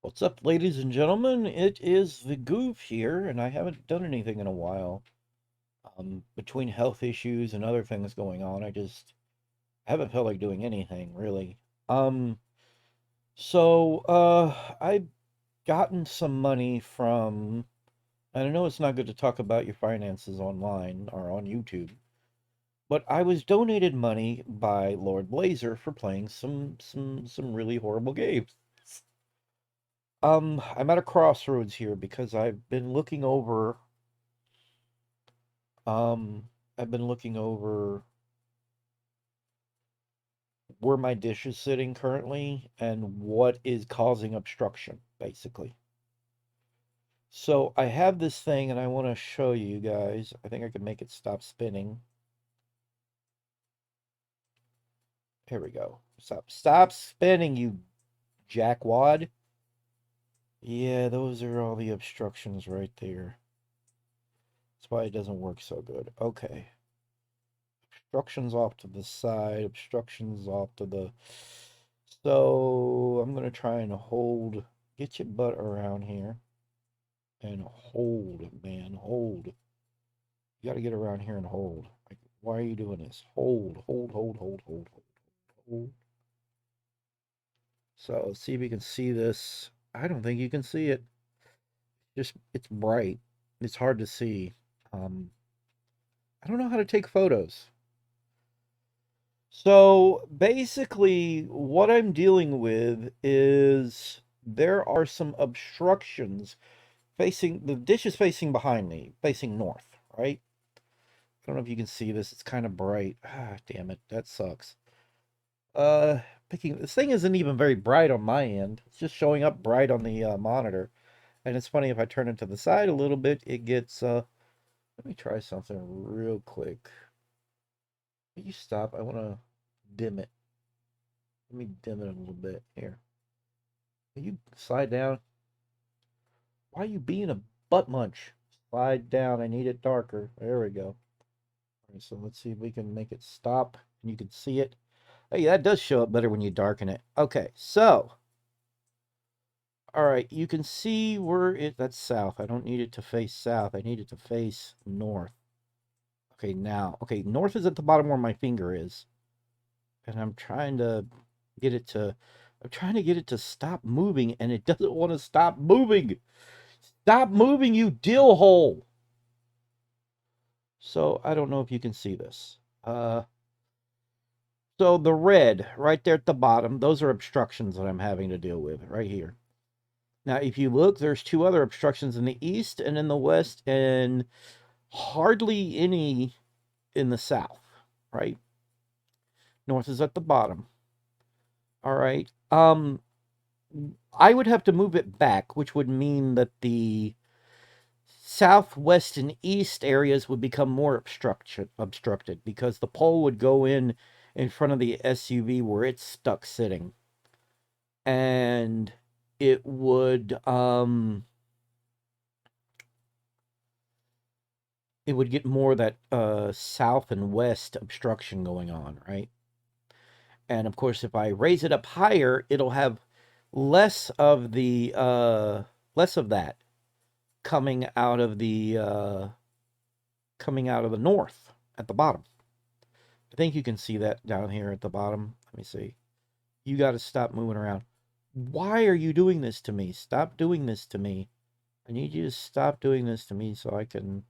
What's up, ladies and gentlemen? It is the Goof here, and I haven't done anything in a while. Between health issues and other things going on, I just haven't felt like doing anything, really. Um, I've gotten some money from, and I know it's not good to talk about your finances online or on YouTube, but I was donated money by Lord Blazer for playing some really horrible games. I'm at a crossroads here because Um, I've been looking over where my dish is sitting currently and what is causing obstruction, basically. So I have this thing and I want to show you guys. I think I can make it stop spinning. Here we go. Stop spinning, you jackwad. Yeah, those are all the obstructions right there. That's why it doesn't work so good. Okay. Obstructions off to the side, obstructions off to the... So I'm gonna try and get your butt around here and hold, man, hold. You gotta get around here and hold. Like, why are you doing this? Hold. So let's see if you can see this. I don't think you can see it. Just, it's bright. It's hard to see. Um, I don't know how to take photos. So basically, what I'm dealing with is there are some obstructions facing, the dish is facing behind me, facing north, right? I don't know if you can see this. It's kind of bright. Ah, damn it. That sucks. Uh, this thing isn't even very bright on my end. It's just showing up bright on the monitor. And it's funny, if I turn it to the side a little bit, it gets, let me try something real quick. Will you stop? I want to dim it. Let me dim it a little bit here. Can you slide down? Why are you being a butt munch? Slide down. I need it darker. There we go. All right, so let's see if we can make it stop and you can see it. Hey, that does show up better when you darken it. Okay, so, all right, you can see where that's south. I don't need it to face south. I need it to face north. Okay, now, okay, north is at the bottom where my finger is. And I'm trying to get it to stop moving, and it doesn't want to stop moving. Stop moving, you dill hole. So I don't know if you can see this. So the red right there at the bottom, those are obstructions that I'm having to deal with right here. Now, if you look, there's two other obstructions in the east and in the west, and hardly any in the south, right? North is at the bottom. All right. I would have to move it back, which would mean that the southwest and east areas would become more obstructed because the pole would go in front of the SUV where it's stuck sitting, and it would get more of that south and west obstruction going on, right? And of course, if I raise it up higher, it'll have less of the less of that coming out of the north at the bottom. I think you can see that down here at the bottom. Let me see. You got to stop moving around. Why are you doing this to me? Stop doing this to me. I need you to stop doing this to me so I can...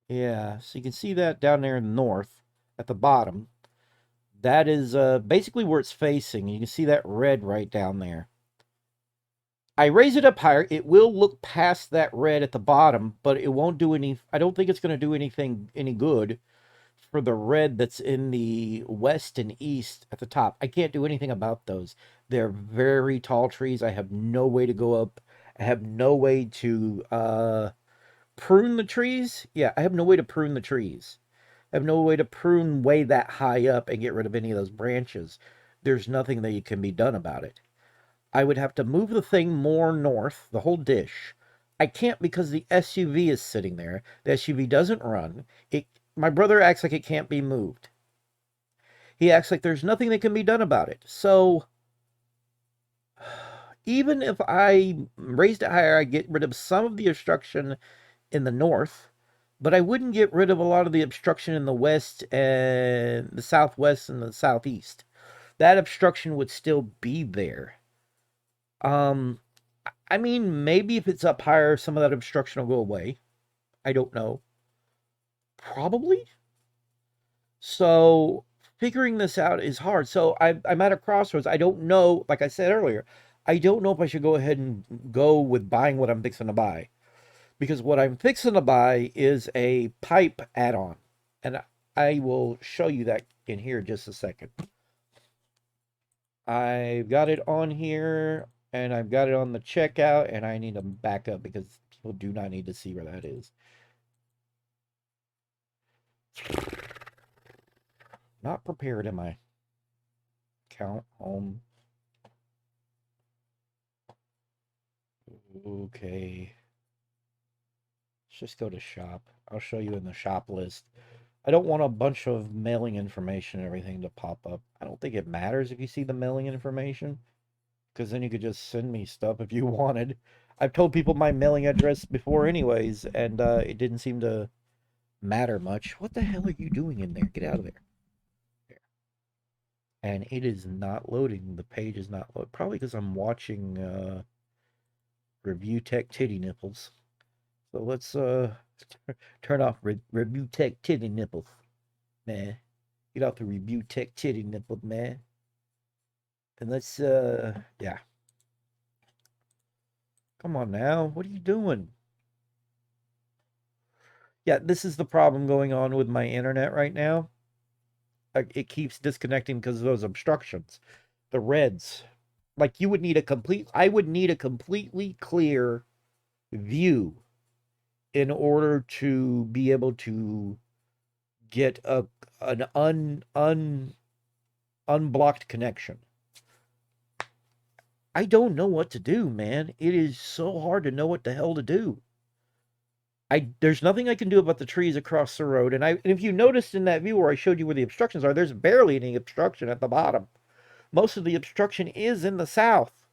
Yeah, so you can see that down there in the north at the bottom. That is basically where it's facing. You can see that red right down there. I raise it up higher. It will look past that red at the bottom, but it won't do any... I don't think it's going to do any good for the red that's in the west and east at the top. I can't do anything about those. They're very tall trees. I have no way to go up. I have no way to prune the trees. Yeah, I have no way to prune the trees. I have no way to prune way that high up and get rid of any of those branches. There's nothing that can be done about it. I would have to move the thing more north, the whole dish. I can't because the SUV is sitting there. The SUV doesn't run. My brother acts like it can't be moved. He acts like there's nothing that can be done about it. So even if I raised it higher, I get rid of some of the obstruction in the north, but I wouldn't get rid of a lot of the obstruction in the west and the southwest and the southeast. That obstruction would still be there. Um, I mean, maybe if it's up higher, some of that obstruction will go away. I don't know. Probably. So figuring this out is hard. So I'm at a crossroads. I don't know. Like I said earlier, I don't know if I should go ahead and go with buying what I'm fixing to buy, because what I'm fixing to buy is a pipe add-on, and I will show you that in here just a second. I've got it on here, and I've got it on the checkout, and I need to back up because people do not need to see where that is. Not prepared, am I? Count home. Okay. Let's just go to shop. I'll show you in the shop list. I don't want a bunch of mailing information and everything to pop up. I don't think it matters if you see the mailing information, because then you could just send me stuff if you wanted. I've told people my mailing address before anyways, and it didn't seem to matter much. What the hell are you doing in there? Get out of there. There. And it is not loading. The page is not loading. Probably because I'm watching Review Tech Titty Nipples. So let's turn off Review Tech Titty Nipples, man. Get off the Review Tech Titty Nipples, man. And let's yeah. Come on now. What are you doing? Yeah, this is the problem going on with my internet right now. It keeps disconnecting because of those obstructions. The reds. Like you would need a complete I would need a completely clear view in order to be able to get an unblocked connection. I don't know what to do, man. It is so hard to know what the hell to do. There's nothing I can do about the trees across the road, and if you noticed in that view where I showed you where the obstructions are, there's barely any obstruction at the bottom. Most of the obstruction is in the south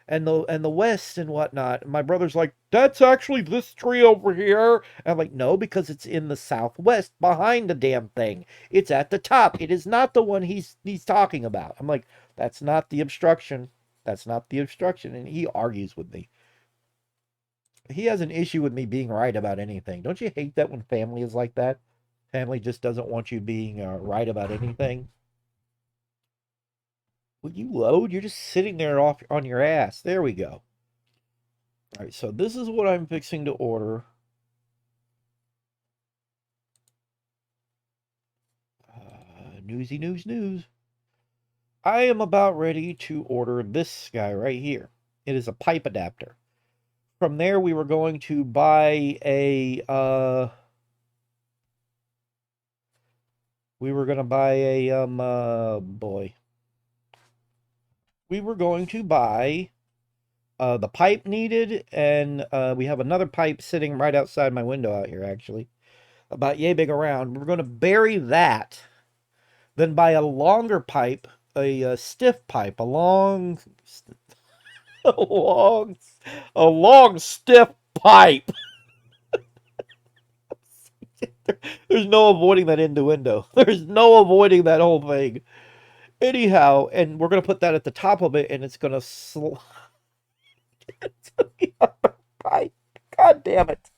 and the west and whatnot. My brother's like, that's actually this tree over here. And I'm like, no, because it's in the southwest behind the damn thing. It's at the top. It is not the one he's talking about. I'm like, that's not the obstruction. That's not the obstruction. And he argues with me. He has an issue with me being right about anything. Don't you hate that when family is like that? Family just doesn't want you being right about anything. Will you load? You're just sitting there off on your ass. There we go. All right, so this is what I'm fixing to order. Newsy news news. I am about ready to order this guy right here. It is a pipe adapter. From there, we were going to buy a we were going to buy a boy. We were going to buy the pipe needed, and we have another pipe sitting right outside my window out here, actually, about yay big around. We're going to bury that, then buy a longer pipe, a stiff pipe, a long, a long, a long stiff pipe. There's no avoiding that innuendo. There's no avoiding that whole thing. Anyhow, and we're gonna put that at the top of it, and it's gonna slide to the other pipe. God damn it!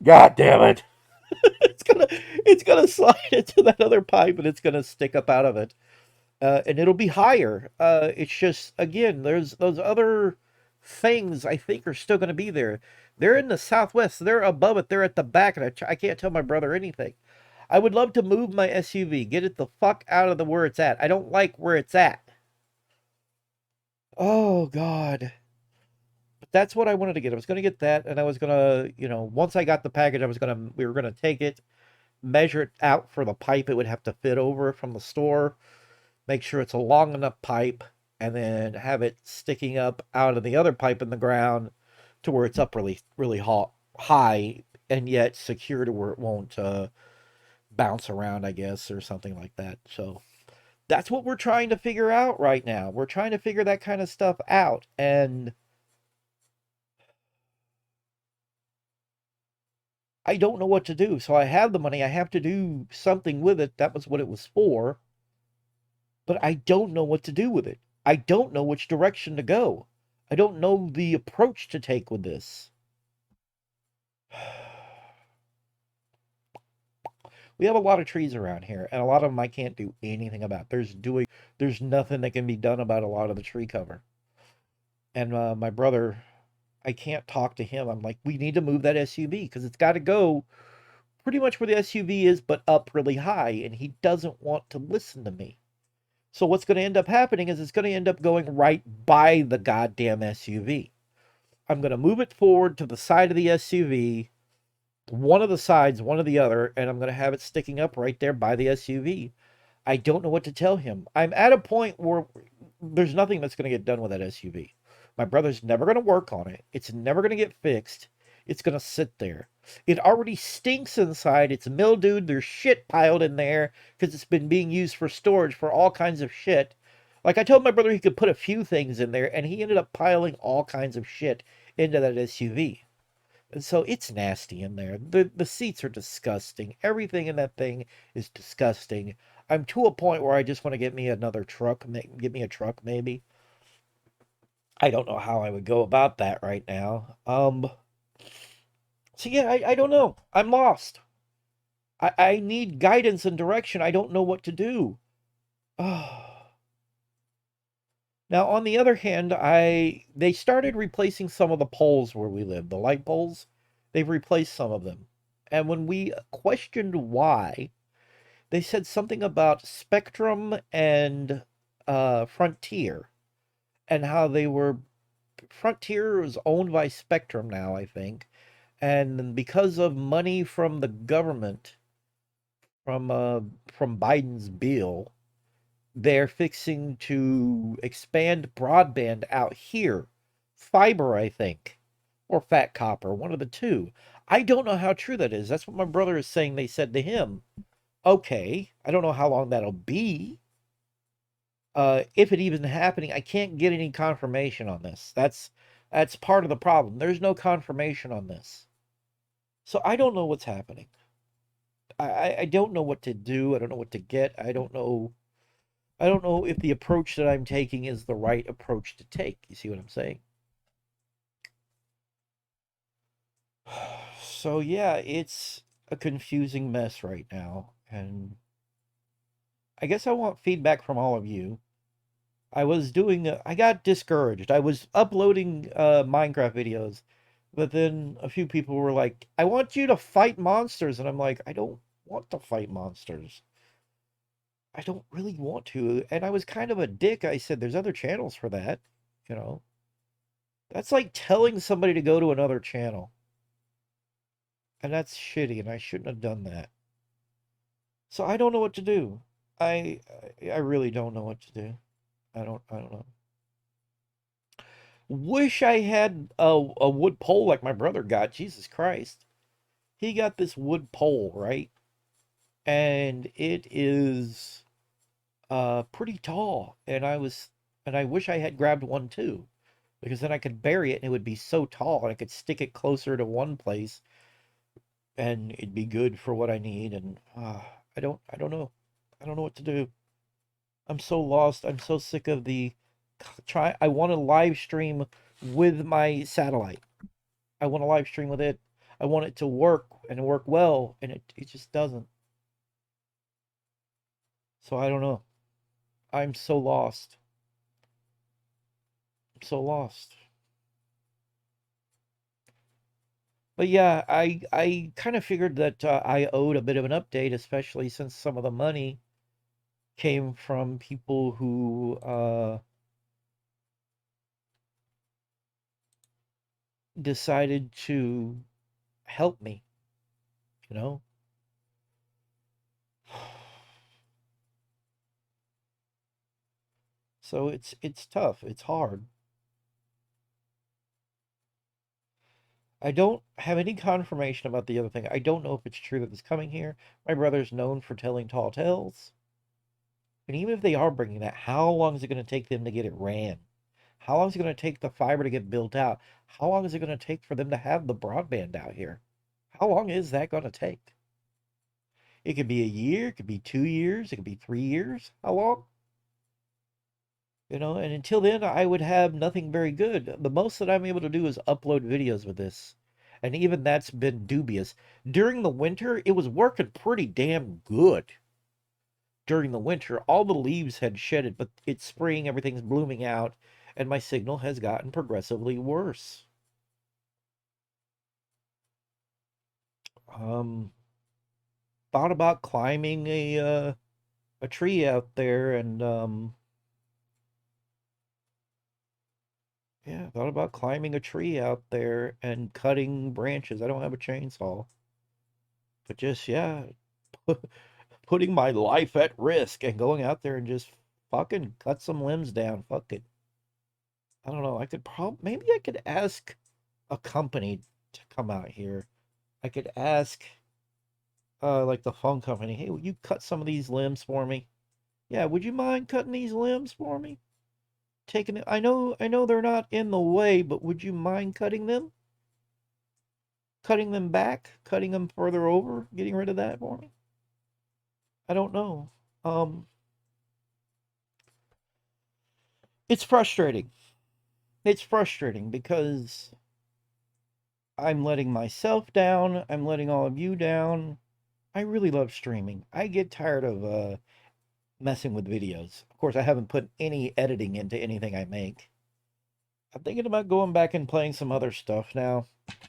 God damn it! It's gonna slide into that other pipe, and it's gonna stick up out of it, and it'll be higher. It's just again, there's those other things I think are still gonna be there. They're in the southwest. They're above it. They're at the back, and I can't tell my brother anything. I would love to move my SUV, get it the fuck out of the where it's at. I don't like where it's at. Oh God. But that's what I wanted to get. I was gonna get that, and I was gonna, once I got the package, we were gonna take it, measure it out for the pipe it would have to fit over from the store, make sure it's a long enough pipe, and then have it sticking up out of the other pipe in the ground to where it's up really, really high, and yet secure to where it won't bounce around, I guess, or something like that. So That's what we're trying to figure out right now. We're trying to figure that kind of stuff out. And I don't know what to do. So I have the money. I have to do something with it. That was what it was for. But I don't know what to do with it. I don't know which direction to go. I don't know the approach to take with this. We have a lot of trees around here, and a lot of them I can't do anything about. There's nothing that can be done about a lot of the tree cover. And my brother, I can't talk to him. I'm like, we need to move that SUV because it's got to go pretty much where the SUV is, but up really high, and he doesn't want to listen to me. So what's going to end up happening is it's going to end up going right by the goddamn SUV. I'm going to move it forward to the side of the SUV, one of the sides, one of the other, and I'm going to have it sticking up right there by the SUV. I don't know what to tell him. I'm at a point where there's nothing that's going to get done with that SUV. My brother's never going to work on it. It's never going to get fixed. It's going to sit there. It already stinks inside. It's mildewed. There's shit piled in there because it's been being used for storage for all kinds of shit. Like I told my brother he could put a few things in there, and he ended up piling all kinds of shit into that SUV. And so it's nasty in there. The seats are disgusting. Everything in that thing is disgusting. I'm to a point where I just want to get me another truck, get me a truck maybe. I don't know how I would go about that right now. So yeah, I don't know. I'm lost. I need guidance and direction. I don't know what to do. Oh. Now, on the other hand, they started replacing some of the poles where we live, the light poles. They've replaced some of them. And when we questioned why, they said something about Spectrum and Frontier and how they were Frontier is owned by Spectrum now, I think. And because of money from the government from Biden's bill, they're fixing to expand broadband out here. Fiber, I think, or fat copper, one of the two. I don't know how true that is. That's what my brother is saying they said to him. Okay, I don't know how long that'll be. If it even happening, I can't get any confirmation on this. That's part of the problem. There's no confirmation on this. So I don't know what's happening. I don't know what to do. I don't know what to get. I don't know if the approach that I'm taking is the right approach to take. You see what I'm saying? So yeah, it's a confusing mess right now, and I guess I want feedback from all of you. I got discouraged. I was uploading Minecraft videos, but then a few people were like, "I want you to fight monsters," and I'm like, "I don't want to fight monsters. I don't really want to." And I was kind of a dick. I said, "There's other channels for that," you know. That's like telling somebody to go to another channel. And that's shitty, and I shouldn't have done that. So I don't know what to do. I I really don't know what to do. I don't know. Wish I had a wood pole like my brother got. Jesus Christ. He got this wood pole, right? And it is pretty tall. And I wish I had grabbed one too. Because then I could bury it and it would be so tall and I could stick it closer to one place and it'd be good for what I need. And I don't know. I don't know what to do. I'm so lost. I'm so sick of the try. I want to live stream with my satellite. I want to live stream with it. I want it to work and work well, and it just doesn't. So I don't know. I'm so lost. I'm so lost. But yeah, I kind of figured that I owed a bit of an update, especially since some of the money came from people who decided to help me, you know? So it's tough. It's hard. I don't have any confirmation about the other thing. I don't know if it's true that it's coming here. My brother's known for telling tall tales. And even if they are bringing that, how long is it going to take them to get it ran? How long is it going to take the fiber to get built out? How long is it going to take for them to have the broadband out here? How long is that going to take? It could be a year, it could be 2 years, it could be 3 years. How long? And until then, I would have nothing very good. The most that I'm able to do is upload videos with this. And even that's been dubious. During the winter, it was working pretty damn good. During the winter, all the leaves had shedded, but it's spring, everything's blooming out, and my signal has gotten progressively worse. Um, Thought about climbing a tree out there and yeah, thought about climbing a tree out there and cutting branches. I don't have a chainsaw, but just yeah, putting my life at risk and going out there and just fucking cut some limbs down. Fuck it. I don't know. I could probably maybe I could ask a company to come out here. I could ask like the phone company, "Hey, will you cut some of these limbs for me?" Yeah, would you mind cutting these limbs for me? Taking it. I know they're not in the way, but would you mind cutting them? Cutting them back, cutting them further over, getting rid of that for me? I don't know. Um it's frustrating. It's frustrating because I'm letting myself down, I'm letting all of you down. I really love streaming. I get tired of messing with videos. Of course, I haven't put any editing into anything I make. I'm thinking about going back and playing some other stuff now.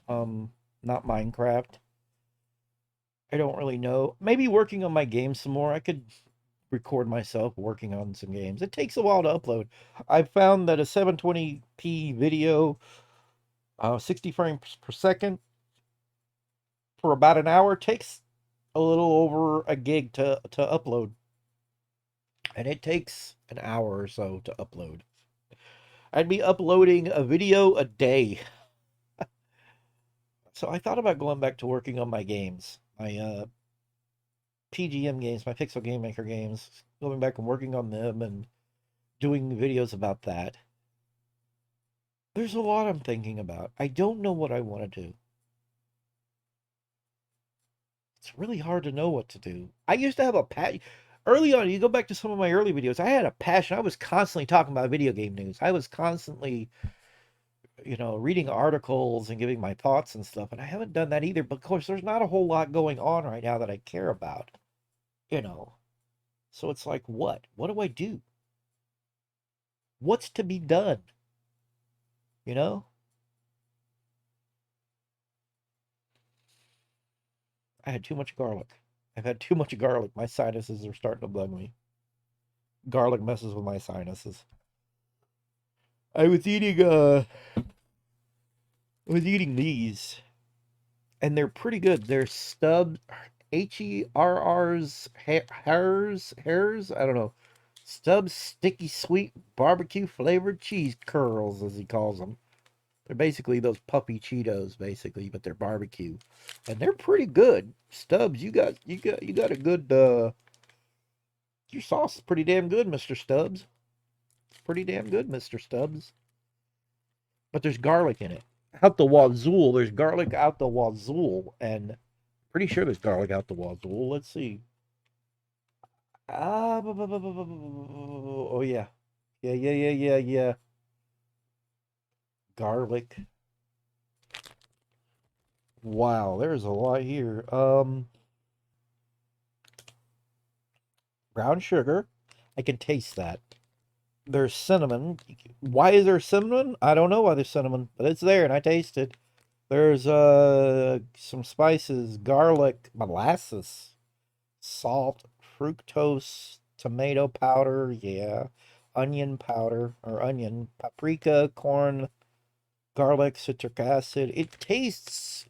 Not Minecraft. I don't really know. Maybe working on my game some more. I could record myself working on some games. It takes a while to upload. I've found that a 720p video, 60 frames per second for about an hour takes a little over a gig to upload. And it takes an hour or so to upload. I'd be uploading a video a day. So I thought about going back to working on my games, my PGM games, my Pixel Game Maker games, going back and working on them and doing videos about that. There's a lot I'm thinking about. I don't know what I want to do. It's really hard to know what to do. I used to have a passion. Early on, you go back to some of my early videos, I had a passion. I was constantly talking about video game news. I was constantly, reading articles and giving my thoughts and stuff. And I haven't done that either. But of course, there's not a whole lot going on right now that I care about, you know. So it's like, what? What do I do? What's to be done? You know? I had too much garlic. I've had too much garlic. My sinuses are starting to bug me. Garlic messes with my sinuses. I was eating these and they're pretty good. They're Stubbs HERR's hairs, I don't know. Stubbs sticky sweet barbecue flavored cheese curls as he calls them. They're basically those puppy Cheetos basically, but they're barbecue. And they're pretty good. Stubbs, you got a good your sauce is pretty damn good, Mr. Stubbs. Pretty damn good, Mr. Stubbs. But there's garlic in it. Out the wazoo, there's garlic out the wazoo, and pretty sure there's garlic out the wazoo. Let's see. Oh yeah, yeah. Garlic. Wow, there's a lot here. Brown sugar. I can taste that. There's cinnamon. Why is there cinnamon? I don't know why there's cinnamon, but it's there and I taste it. There's some spices, garlic, molasses, salt, fructose, tomato powder, yeah, onion powder or onion, paprika, corn, garlic, citric acid. It tastes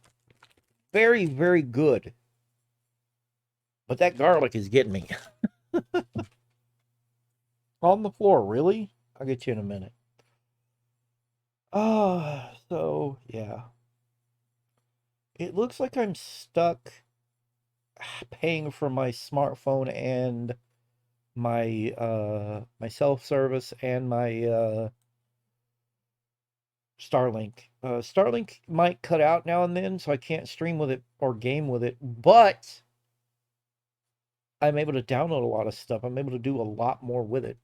very, very good. But that garlic is getting me. On the floor, really? I'll get you in a minute. So yeah. It looks like I'm stuck paying for my smartphone and my self-service and my Starlink. Starlink might cut out now and then, so I can't stream with it or game with it, but I'm able to download a lot of stuff. I'm able to do a lot more with it.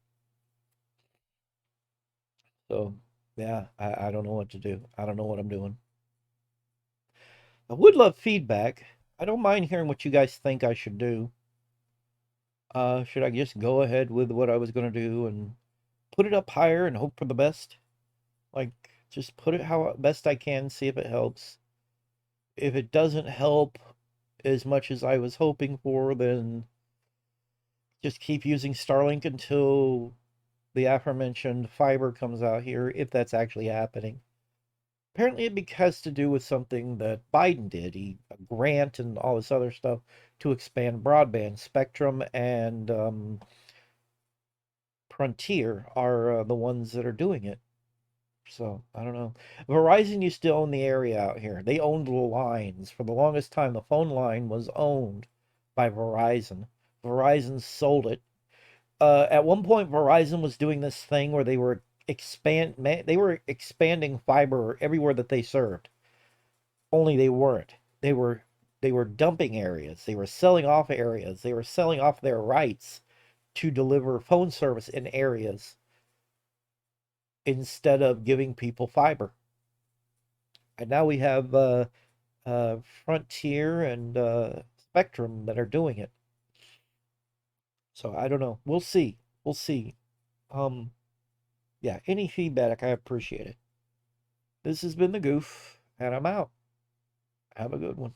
So, yeah, I don't know what to do. I don't know what I'm doing. I would love feedback. I don't mind hearing what you guys think I should do. Should I just go ahead with what I was going to do and put it up higher and hope for the best? Like, just put it how best I can, see if it helps. If it doesn't help as much as I was hoping for, then just keep using Starlink until the aforementioned fiber comes out here, if that's actually happening. Apparently, it has to do with something that Biden did. A grant and all this other stuff to expand broadband. Spectrum and Frontier are the ones that are doing it. So I don't know. Verizon used to own the area out here. They owned the lines for the longest time. The phone line was owned by Verizon. Verizon sold it. At one point, Verizon was doing this thing where they were expanding fiber everywhere that they served. Only they weren't. They were dumping areas. They were selling off areas. They were selling off their rights to deliver phone service in areas instead of giving people fiber. And now we have Frontier and Spectrum that are doing it. So I don't know. We'll see. We'll see. Um, yeah, any feedback, I appreciate it. This has been the Goof, and I'm out. Have a good one.